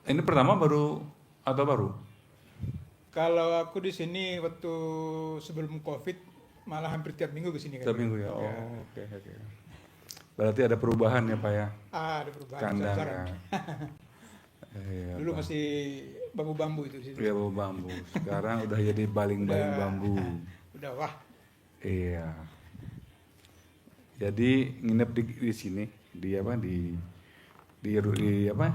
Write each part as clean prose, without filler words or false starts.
Ini pertama baru atau baru? Kalau aku di sini waktu sebelum COVID malah hampir tiap minggu ke sini kan. Tiap minggu ya. Ya. Oh, oke oke. Berarti ada perubahan ya Pak ya, Ada perubahan besar-besaran. kandangnya. Iya Dulu Pak. masih bambu-bambu itu di situ. Iya bawa bambu. Sekarang udah jadi baling-baling Udah bambu. udah wah. Iya. Jadi nginep di sini di apa di apa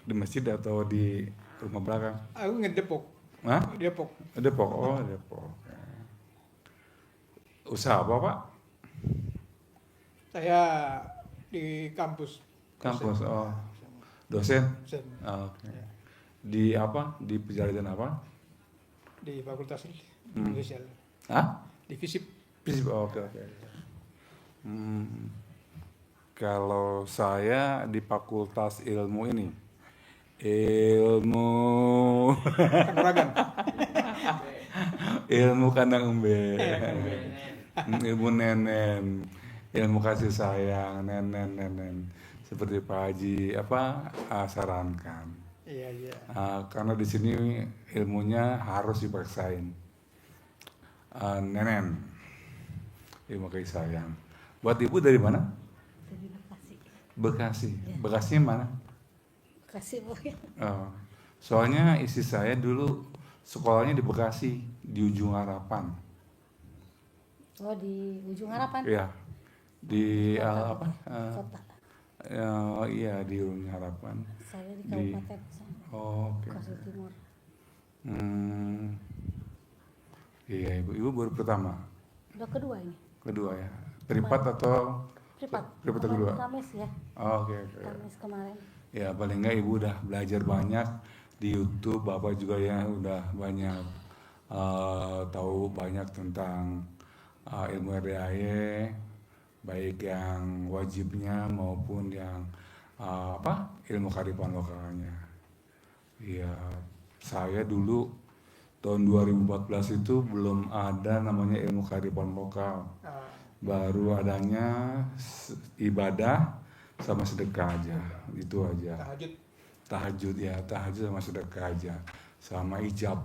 di masjid atau di rumah belakang? Aku ngedepok, Hah? Depok. Depok. Oh Depok. Usaha apa Pak? Saya di kampus. Kampus. Dosen. Oh dosen. Dosen. Oh, oke. Ya, Di apa? Di Pejalan apa? di Fakultas Hmm. Sosial. Hah? Di FISIP. Fisip. Oh, oke oke. Hmm. Kalau saya di Fakultas Ilmu ini, ilmu Kanuragan. ilmu kandang embe, ilmu nenen, ilmu kasih sayang, nenen, seperti Pak Haji apa sarankan. Iya, iya. Karena di sini ilmunya harus dipaksain, nenen, ilmu kasih sayang. Buat ibu dari mana? Dari Bekasi. Bekasi. Ya. Bekasinya mana? Bekasi Bu ya. Oh, soalnya istri saya dulu sekolahnya di Bekasi, di Ujung Harapan. Oh di Ujung Harapan. Iya, di Kota, apa? Kota. Iya di Ujung Harapan. Saya di Di Kabupaten sana, oh, oke. Bekasi Timur. Hmm, iya ibu baru pertama, Udah kedua ini. kedua ya. Privat atau Privat. privat Kemarin kedua? Kamis ya. Oh, oke. Kamis kemarin. Ya paling nggak ibu udah belajar banyak di YouTube, bapak juga ya udah banyak tahu banyak tentang ilmu RDAY, baik yang wajibnya maupun yang apa ilmu kearifan lokalnya. Iya, saya dulu tahun 2014 itu belum ada namanya ilmu kearifan lokal, Ah, baru adanya ibadah sama sedekah aja, itu aja. tahajud. Tahajud ya, tahajud sama sedekah aja, sama ijab.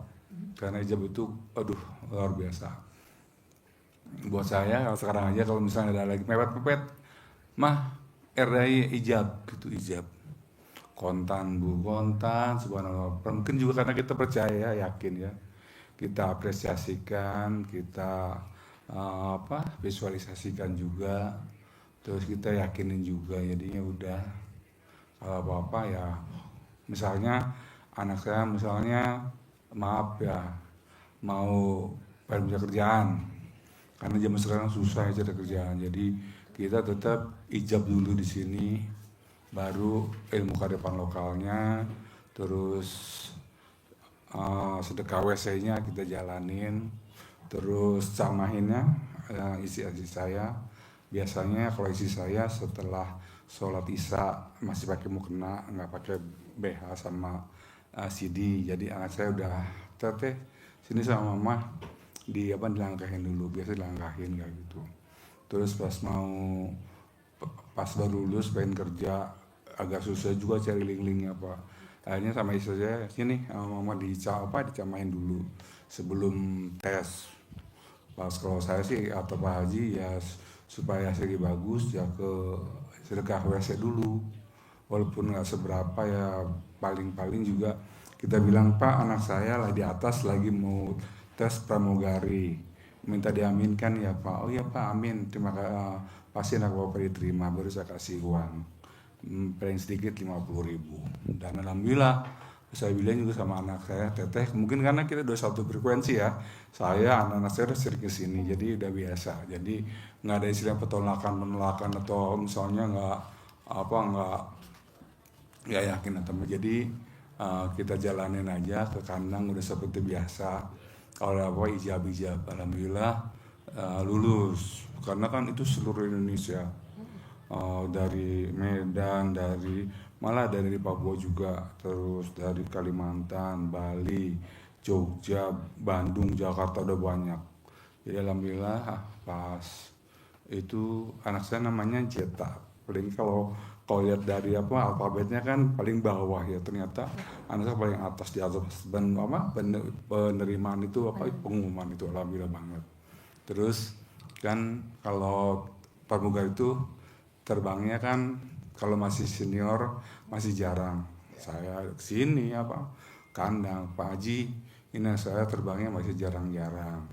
Karena ijab itu, aduh luar biasa. Buat saya kalau sekarang aja kalau misalnya ada lagi mepet-mepet, mah RDI ijab gitu ijab. Kontan bu, kontan, subhanallah. Mungkin juga karena kita percaya, yakin ya. Kita apresiasikan, kita apa visualisasikan juga. Terus kita yakinin juga, jadinya udah kalau apa-apa ya. Misalnya anak saya misalnya maaf ya mau pengen punya kerjaan karena zaman sekarang susah ya cari kerjaan, jadi kita tetap ijab dulu di sini baru ilmu kearifan lokalnya, terus sedekah WC-nya kita jalanin, terus camahinnya isi saya biasanya kalau isi saya setelah sholat isya masih pakai mukena nggak pakai BH sama CD, jadi anak saya udah teteh sini sama mama di apa dilangkahin dulu, biasa dilangkahin kayak gitu. Terus pas baru lulus pengen kerja agak susah juga cari link-linknya pak, akhirnya sama istri saya sini sama mama dicamain dulu sebelum tes. Pas kalau saya sih atau Pak Haji ya supaya segi bagus ya ke sedekah WC dulu, walaupun nggak seberapa ya, paling-paling juga kita bilang Pak anak saya lah di atas lagi mau tes pramugari minta diaminkan ya Pak. Oh iya Pak amin, terima kasih, pasti anak Bapak diterima, baru saya kasih uang paling sedikit 50.000. Dan alhamdulillah saya bilang juga sama anak saya teteh, mungkin karena kita udah satu frekuensi ya, saya anak-anak saya udah sering kesini jadi udah biasa, jadi nggak ada istilah penolakan atau misalnya nggak yakin atau jadi kita jalanin aja ke kandang udah seperti biasa. Kalau apa ijab alhamdulillah lulus, karena kan itu seluruh Indonesia. Dari Medan, malah dari Papua juga, terus dari Kalimantan, Bali, Jogja, Bandung, Jakarta udah banyak. Jadi alhamdulillah pas itu anak saya namanya Jeta. Paling kalau kalau lihat dari alfabetnya kan paling bawah ya, ternyata anak saya paling atas di atas penerimaan itu pengumuman itu, alhamdulillah banget. Terus kan kalau pramugari itu terbangnya kan kalau masih senior masih jarang. Saya kesini kandang Pak Haji, ini saya terbangnya masih jarang-jarang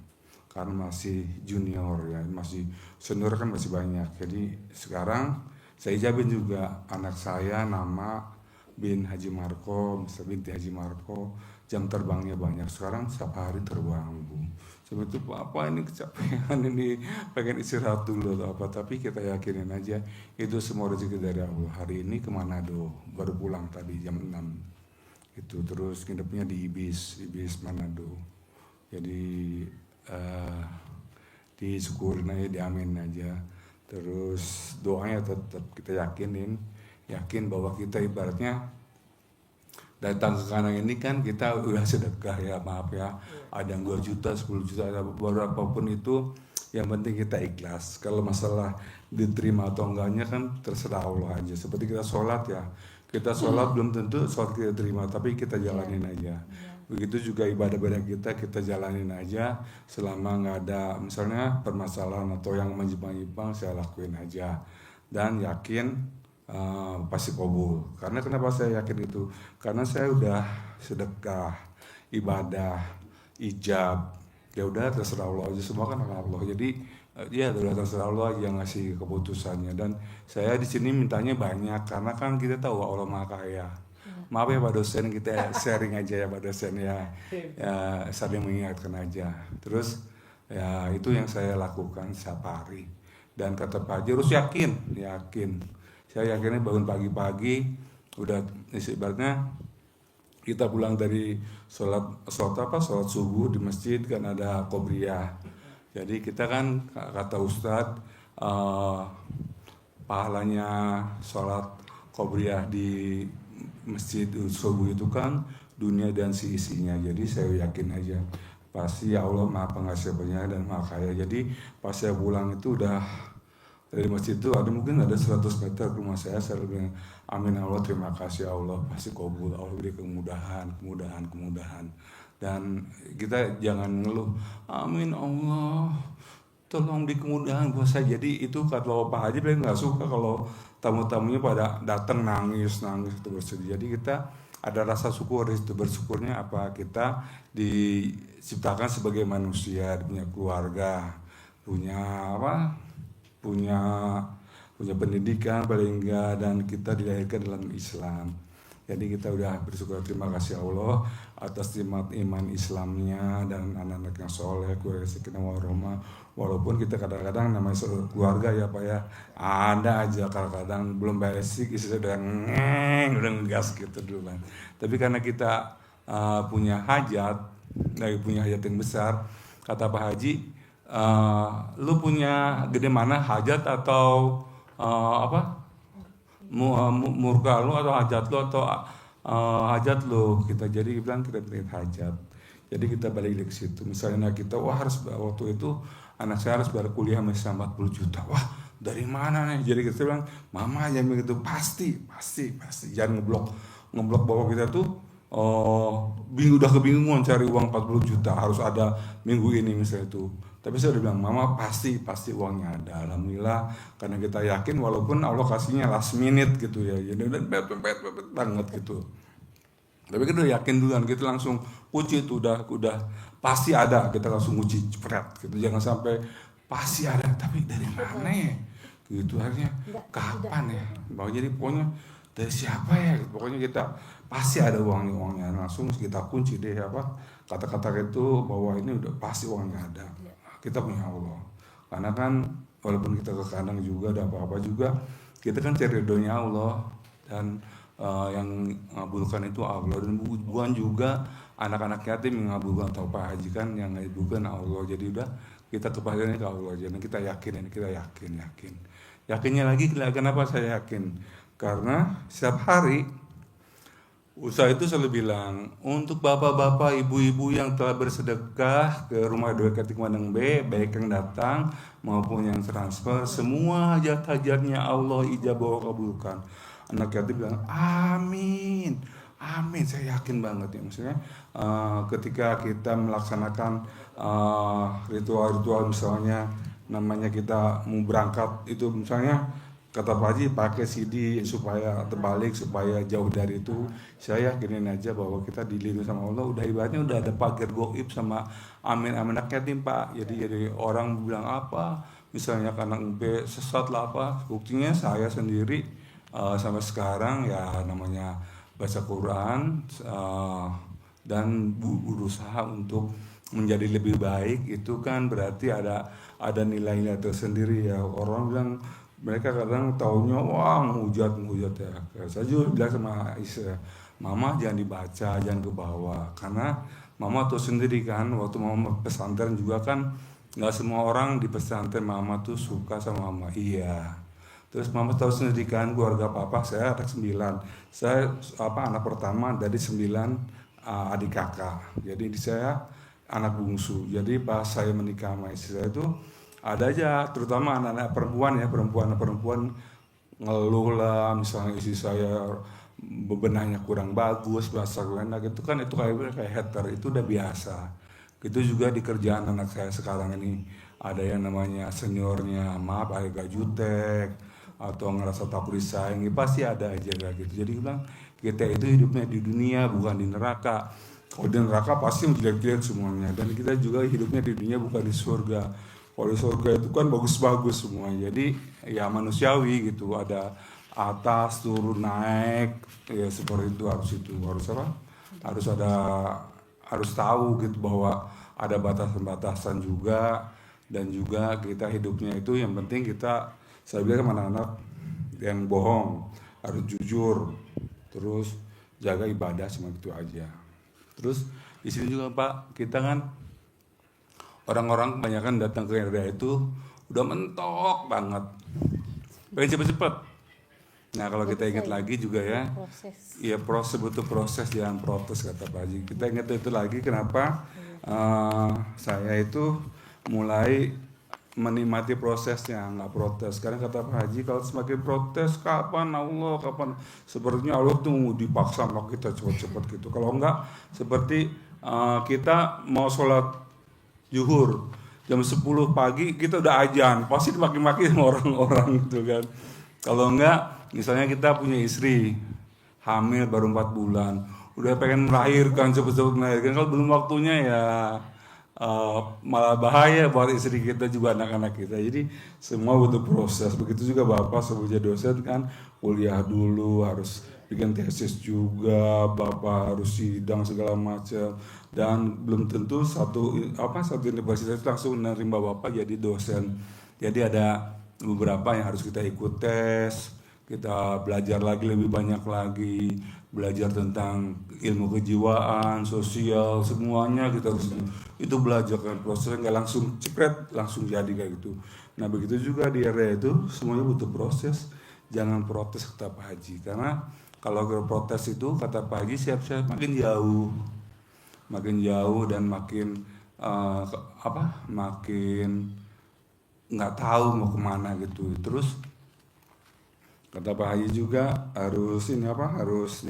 karena masih junior ya, masih senior kan masih banyak. Jadi sekarang saya ijabin juga anak saya nama bin Haji Marko, Mr. binti Haji Marko, jam terbangnya banyak. Sekarang setiap hari terbang, Bu. Sebab itu apa ini kecapean ini, pengen istirahat dulu atau apa. Tapi kita yakinin aja itu semua rezeki dari Allah. Hari ini ke Manado, baru pulang tadi jam 6. Itu terus nginepnya di Ibis Manado. Jadi disyukurin aja, diamin aja. Terus doanya tetap kita yakin bahwa kita ibaratnya datang ke kandang ini kan kita udah sedekah ya, maaf ya, ada yang 2 juta, 10 juta, ada berapapun itu, yang penting kita ikhlas. Kalau masalah diterima atau enggaknya kan terserah Allah aja. Seperti kita sholat ya, kita sholat belum tentu sholat kita terima, tapi kita jalanin aja. Begitu juga ibadah-ibadah kita jalanin aja selama nggak ada misalnya permasalahan atau yang menyimpang-nyimpang, saya lakuin aja dan yakin pasti kabul. Karena kenapa saya yakin itu? Karena saya udah sedekah, ibadah, ijab, ya udah terserah Allah aja, semua kan Allah. Jadi ya udah terserah Allah aja yang ngasih keputusannya. Dan saya di sini mintanya banyak karena kan kita tahu Allah Maha Kaya. Maaf ya Pak dosen, kita sharing aja ya Pak dosen ya saling mengingatkan aja. Terus ya itu yang saya lakukan setiap hari. Dan kata Pak Haji harus yakin. Saya yakinnya bangun pagi-pagi, udah ibaratnya kita pulang dari sholat subuh di masjid kan ada qobliyah. Jadi kita kan kata Ustadz pahalanya sholat qobliyah di masjid subuh itu kan dunia dan isinya. Jadi saya yakin aja pasti ya Allah Maha Pengasih Penyayang dan Maha Kaya. Jadi pas saya pulang itu udah dari masjid itu mungkin ada 100 meter ke rumah saya bilang amin Allah, terima kasih Allah, pasti kabul, Allah beri kemudahan. Dan kita jangan ngeluh, amin Allah tolong di kemudahan buat saya. Jadi itu kalau Pak Haji paling nggak suka kalau tamu-tamunya pada datang nangis itu bersedih. Jadi kita ada rasa syukur itu, bersyukurnya apa kita diciptakan sebagai manusia, punya keluarga, punya pendidikan paling enggak, dan kita dilahirkan dalam Islam. Jadi kita udah bersyukur, terima kasih Allah atas nikmat iman Islamnya dan anak-anak yang soleh, keluarga sakinah warahmah. Walaupun kita kadang-kadang namanya keluarga ya Pak ya, ada aja kadang-kadang belum basic istri udah ngegas gitu dulu kan. Tapi karena kita punya hajat yang besar, kata Pak Haji, lu punya gede mana, hajat atau murka lu atau hajat lu atau hajat lu kita. Jadi bilang kita pilih hajat. Jadi kita balik ke situ. Misalnya kita waktu itu anak saya harus bayar kuliah masih 40 juta. Wah, dari mana nih? Jadi kita bilang, mama aja begitu, pasti. Jangan ngeblok bahwa kita tuh udah kebingungan cari uang 40 juta, harus ada minggu ini misalnya itu. Tapi saya udah bilang, mama pasti uangnya ada. Alhamdulillah, karena kita yakin walaupun Allah kasihnya last minute gitu ya. Jadi udah pepet banget gitu. Tapi kita udah yakin duluan, kita langsung kunci itu udah pasti ada, kita langsung kunci cepret gitu. Jangan sampai pasti ada, tapi dari mana ya? Gitu akhirnya kapan ya? Jadi pokoknya dari siapa ya? Pokoknya kita pasti ada uangnya. Langsung kita kunci deh kata-kata itu bahwa ini udah pasti uangnya ada. Kita punya Allah. Karena kan walaupun kita ke kandang juga ada apa-apa juga, kita kan cari ridhonya Allah, dan yang mengabulkan itu Allah, dan bukan juga anak-anak yatim yang mengabulkan atau Pak Haji kan yang mengabulkan Allah. Jadi udah kita kepastiannya ke Allah aja. Kita yakin. Yakinnya lagi kenapa saya yakin? Karena setiap hari usaha itu selalu bilang, untuk bapak-bapak, ibu-ibu yang telah bersedekah ke rumah Dekat Mandang B, baik yang datang maupun yang transfer, semua hajat-hajatnya Allah ijabah kabulkan. anak yatim bilang amin, amin. Saya yakin banget ya, maksudnya ketika kita melaksanakan ritual-ritual, misalnya namanya kita mau berangkat itu, misalnya kata Pak Haji pakai CD supaya terbalik, supaya jauh dari itu, saya yakinin aja bahwa kita dilindungi sama Allah. Udah ibaratnya udah ada pagar goib sama amin amin anak yatim Pak. Jadi orang bilang apa, misalnya anak B sesat lah apa, buktinya saya sendiri sampai sekarang ya namanya baca Quran dan berusaha untuk menjadi lebih baik, itu kan berarti ada nilainya tersendiri ya. Orang bilang, mereka kadang taunya wah menghujat ya. Saya juga bilang sama Aisyah, mama jangan dibaca, jangan ke bawah, karena mama tahu sendiri kan, waktu mama pesantren juga kan nggak semua orang di pesantren mama tuh suka sama mama. Iya, terus mama tahu sendiri kan, keluarga papa saya ada 9, saya anak pertama dari 9 adik kakak, jadi saya anak bungsu. Jadi pas saya menikah sama istri saya itu ada aja, terutama anak-anak perempuan ya, perempuan ngeluh lah, misalnya istri saya bebenahnya kurang bagus, bahasa enak itu kan, itu kayak hater, itu udah biasa. Itu juga di kerjaan anak saya sekarang ini, ada yang namanya seniornya maaf agak jutek atau ngerasa takut disayangi, pasti ada aja kayak gitu. Jadi bilang kita itu hidupnya di dunia bukan di neraka. Kalau di neraka pasti jelek-jelek semuanya, dan kita juga hidupnya di dunia bukan di surga. Kalau di surga itu kan bagus-bagus semua, jadi ya manusiawi gitu, ada atas turun naik ya, seperti itu. Harus apa, harus tahu gitu bahwa ada batasan-batasan juga, dan juga kita hidupnya itu yang penting kita, saya bilang sama anak-anak yang bohong harus jujur, terus jaga ibadah, cuma gitu aja. Terus di sini juga Pak, kita kan orang-orang kebanyakan datang ke RDA itu udah mentok banget, pengen cepet-cepet. Nah kalau kita ingat lagi juga ya, ya proses, butuh proses, jangan protes kata Pak Haji. Kita ingat itu lagi kenapa saya itu mulai menikmati prosesnya, nggak protes. Karena kata Pak Haji, kalau semakin protes kapan Allah, kapan, sepertinya Allah tuh dipaksa mau kita cepat-cepat gitu. Kalau enggak, seperti kita mau sholat zuhur jam 10 pagi, kita udah azan, pasti dimaki-maki sama orang-orang gitu kan. Kalau enggak, misalnya kita punya istri hamil baru 4 bulan, udah pengen melahirkan, cepet-cepet melahirkan, kalau belum waktunya ya malah bahaya buat istri kita juga, anak-anak kita. Jadi semua butuh proses. Begitu juga Bapak sebagai dosen kan, kuliah dulu, harus bikin tesis juga, Bapak harus sidang segala macam, dan belum tentu satu universitas langsung menerima Bapak jadi dosen. Jadi ada beberapa yang harus kita ikut tes, kita belajar lagi lebih banyak lagi, belajar tentang ilmu kejiwaan, sosial, semuanya kita harus itu belajar kan, prosesnya nggak langsung cepet langsung jadi kayak gitu. Nah begitu juga di area itu semuanya butuh proses. Jangan protes kata Pak Haji, karena kalau protes itu kata Pak Haji siap-siap makin jauh dan makin makin nggak tahu mau kemana gitu. Terus kata Pak Haji juga harus harus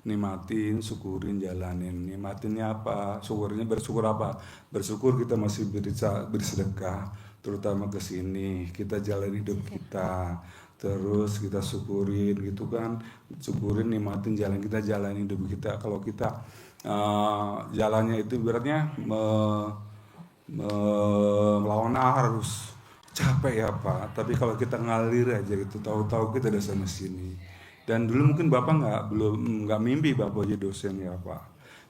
nikmatin, syukurin, jalanin. Nikmatinnya apa? Syukurnya bersyukur apa? Bersyukur kita masih bersedekah, terutama ke sini. Kita jalan hidup kita. Terus kita syukurin gitu kan. Syukurin, nikmatin jalan kita, jalan hidup kita. Kalau kita jalannya itu beratnya melawan arus, capek ya Pak, tapi kalau kita ngalir aja gitu, tahu-tahu kita udah sama sini. Dan dulu mungkin Bapak nggak mimpi Bapak jadi dosen ya Pak.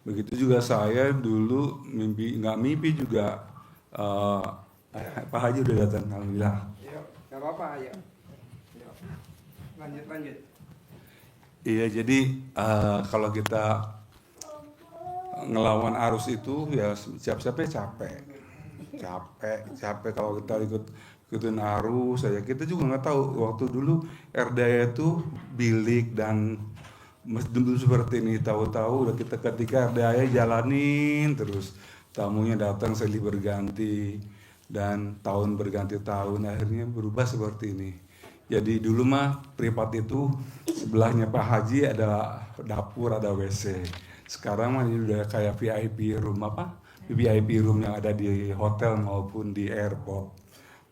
Begitu juga saya dulu nggak mimpi juga. Pak Haji udah datang, alhamdulillah. Nggak apa-apa, ayo. Lanjut. Iya, jadi kalau kita ngelawan arus itu ya siap-siapnya capek kalau kita ikutin arus saja. Kita juga nggak tahu waktu dulu RDA itu bilik dan belum seperti ini. Tahu-tahu udah kita ketika RDA jalanin terus, tamunya datang silih berganti dan tahun berganti tahun, akhirnya berubah seperti ini. Jadi dulu mah privat itu sebelahnya Pak Haji ada dapur, ada WC. Sekarang mah ini udah kayak VIP room apa? VIP room yang ada di hotel maupun di airport.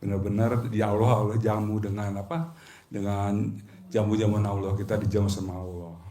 Benar-benar di Allah jamu dengan apa? Dengan jamu-jamuan Allah, kita dijamu sama Allah.